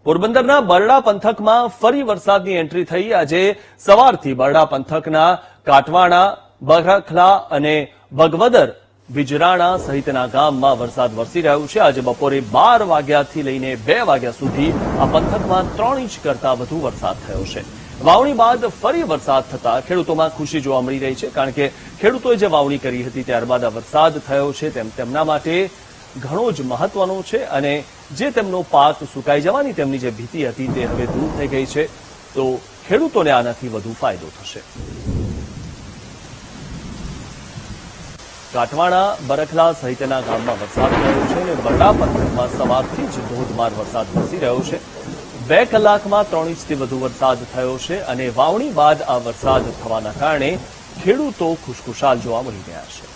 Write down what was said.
પોરબંદરના બરડા પંથકમાં ફરી વરસાદની એન્ટ્રી થઈ। આજે સવારથી બરડા પંથકના કાટવાણા, બરખલા અને ભગવદર, બિજરાણા સહિતના ગામમાં વરસાદ વરસી રહ્યો છે। આજે બપોરે 12 વાગ્યાથી લઈને 2 વાગ્યા સુધી આ પંથકમાં 3 ઇંચ કરતા વધુ વરસાદ થયો છે। વાવણી બાદ ફરી વરસાદ થતા ખેડૂતોમાં ખુશી જોવા મળી રહી છે, કારણ કે ખેડૂતોએ જે વાવણી કરી હતી ત્યારબાદ આ વરસાદ થયો છે તેમના માટે ઘણો જ મહત્વનો છે અને જે તેમનો પાક સુકાઈ જવાની તેમની જે ભીતિ હતી તે હવે દૂર થઈ ગઈ છે, તો ખેડૂતોને આનાથી વધુ ફાયદો થશે। કાટવાણા, બરખલા સહિતના ગામમાં વરસાદ થયો છે અને બરડા પંથકમાં સવારથી જ ધોધમાર વરસાદ વરસી રહ્યો છે। 2 કલાકમાં 3 ઇંચથી વધુ વરસાદ થયો છે અને વાવણી બાદ આ વરસાદ થવાના કારણે ખેડૂતો ખુશખુશાલ જોવા મળી રહ્યા છે।